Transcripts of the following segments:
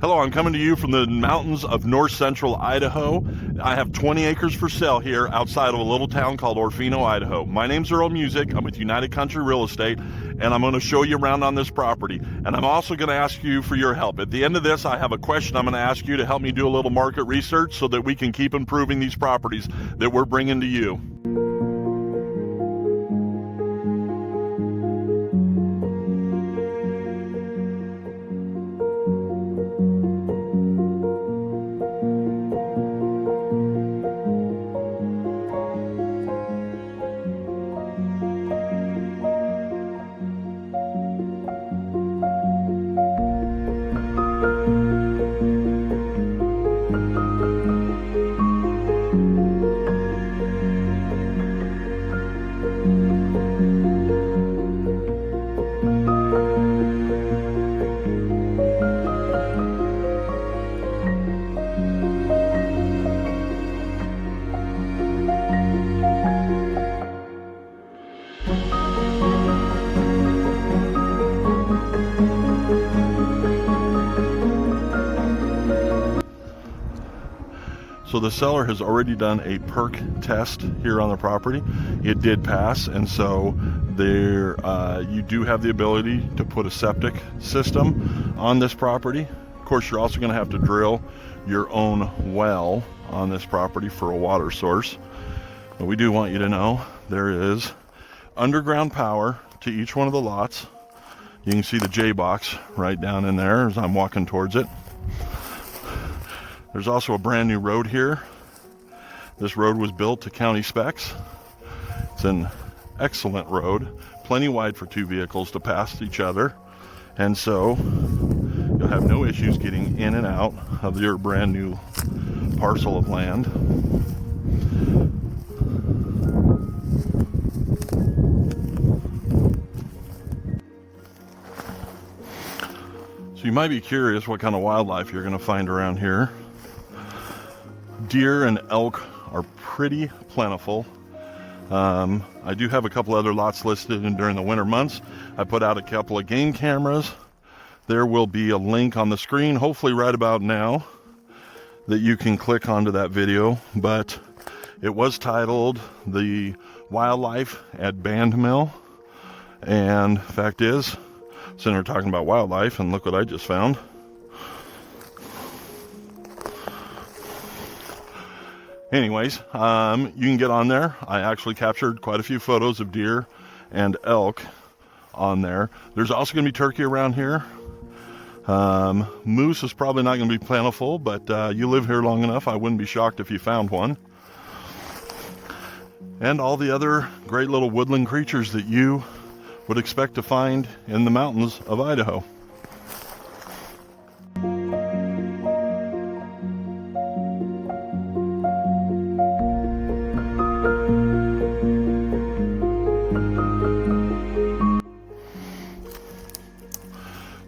Hello, I'm coming to you from the mountains of North Central Idaho. I have 20 acres for sale here outside of a little town called Orofino, Idaho. My name's Earl Musick. I'm with United Country Real Estate, and I'm going to show you around on this property. And I'm also going to ask you for your help. At the end of this, I have a question I'm going to ask you to help me do a little market research so that we can keep improving these properties that we're bringing to you. So the seller has already done a perk test here on the property. It did pass, and so there you do have the ability to put a septic system on this property. Of course, you're also going to have to drill your own well on this property for a water source. But we do want you to know there is underground power to each one of the lots. You can see the J box right down in there as I'm walking towards it. There's also a brand new road here. This road was built to county specs. It's an excellent road, plenty wide for two vehicles to pass each other. And so you'll have no issues getting in and out of your brand new parcel of land. So you might be curious what kind of wildlife you're going to find around here. Deer and elk are pretty plentiful. I do have a couple other lots listed, and during the winter months I put out a couple of game cameras. There will be a link on the screen, hopefully right about now, that you can click onto that video. But it was titled The Wildlife at Band Mill, and fact is, sitting here talking about wildlife, and look what I just found. Anyways, you can get on there. I actually captured quite a few photos of deer and elk on there. There's also going to be turkey around here. Moose is probably not going to be plentiful, but you live here long enough, I wouldn't be shocked if you found one. And all the other great little woodland creatures that you would expect to find in the mountains of Idaho.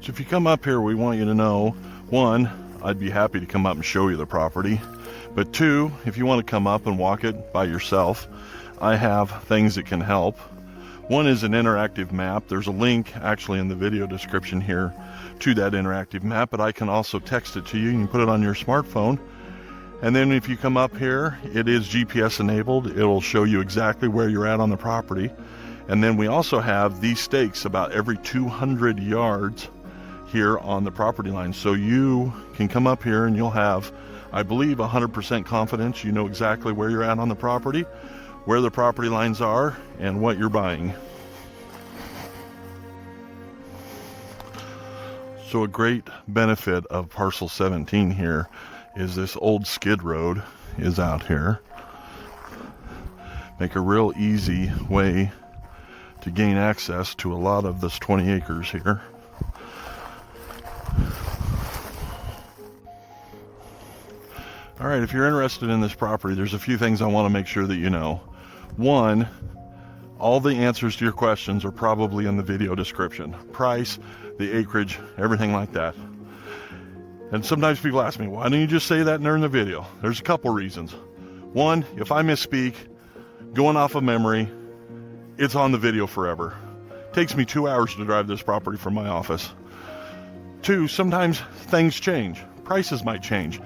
So if you come up here, we want you to know, one, I'd be happy to come up and show you the property. But two, if you want to come up and walk it by yourself, I have things that can help. One is an interactive map. There's a link actually in the video description here to that interactive map, but I can also text it to you. You can put it on your smartphone. And then if you come up here, it is GPS enabled. It'll show you exactly where you're at on the property. And then we also have these stakes about every 200 yards here on the property line. So you can come up here and you'll have, I believe, 100% confidence. You know exactly where you're at on the property, where the property lines are, and what you're buying. So a great benefit of parcel 17 here is this old skid road is out here. Make a real easy way to gain access to a lot of this 20 acres here. All right, if you're interested in this property, there's a few things I want to make sure that you know. One, all the answers to your questions are probably in the video description. Price, the acreage, everything like that. And sometimes people ask me, why don't you just say that during the video? There's a couple reasons. One, if I misspeak, going off of memory, it's on the video forever. It takes me 2 hours to drive this property from my office. Two, sometimes things change. Prices might change.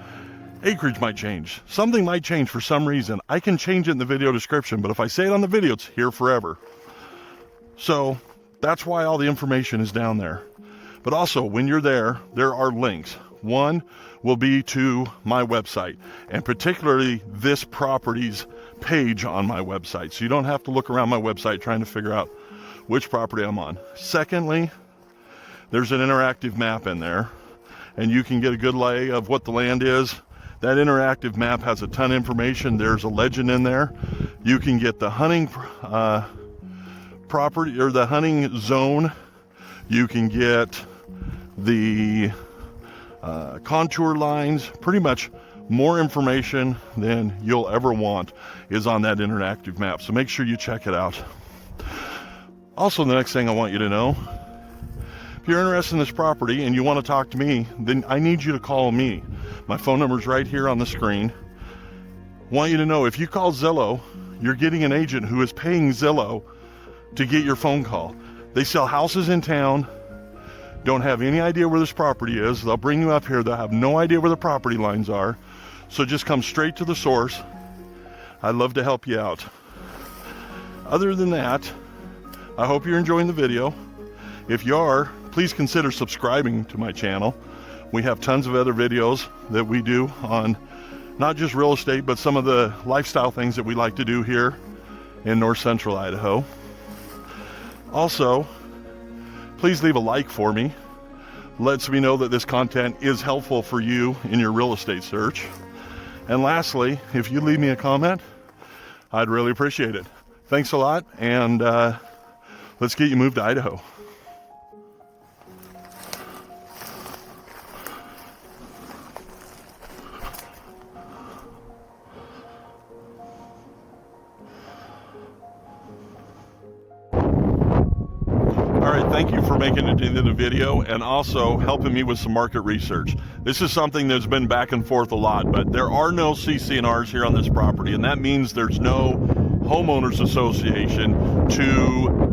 Acreage might change. Something might change for some reason. I can change it in the video description, but if I say it on the video, it's here forever. So that's why all the information is down there. But also, when you're there, there are links. One will be to my website, and particularly this property's page on my website. So you don't have to look around my website trying to figure out which property I'm on. Secondly, there's an interactive map in there, and you can get a good lay of what the land is. That interactive map has a ton of information. There's a legend in there. You can get the hunting property or the hunting zone. You can get the contour lines. Pretty much more information than you'll ever want is on that interactive map. So make sure you check it out. Also, the next thing I want you to know, if you're interested in this property and you want to talk to me, then I need you to call me. My phone number is right here on the screen. Want you to know, if you call Zillow, you're getting an agent who is paying Zillow to get your phone call. They sell houses in town, don't have any idea where this property is. They'll bring you up here. They'll have no idea where the property lines are. So just come straight to the source. I'd love to help you out. Other than that, I hope you're enjoying the video. If you are, please consider subscribing to my channel. We have tons of other videos that we do on not just real estate, but some of the lifestyle things that we like to do here in North Central Idaho. Also, please leave a like for me. Lets me know that this content is helpful for you in your real estate search. And lastly, if you leave me a comment, I'd really appreciate it. Thanks a lot, and let's get you moved to Idaho. Thank you for making it into the video and also helping me with some market research. This is something that's been back and forth a lot, but there are no CC&Rs here on this property, and that means there's no homeowners association to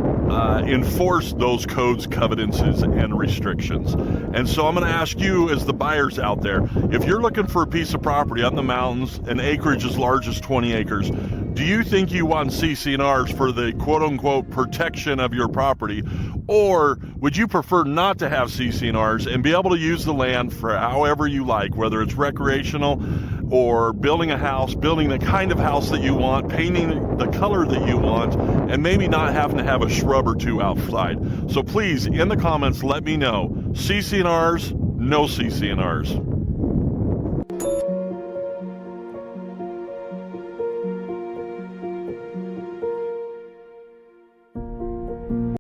enforce those codes, covenances, and restrictions. And so I'm going to ask you, as the buyers out there, if you're looking for a piece of property up in the mountains, an acreage as large as 20 acres, do you think you want CC&Rs for the quote-unquote protection of your property, or would you prefer not to have CC&Rs and be able to use the land for however you like, whether it's recreational or building a house, building the kind of house that you want, painting the color that you want, and maybe not having to have a shrub or two outside? So please, in the comments, let me know. CC&Rs, no CC&Rs.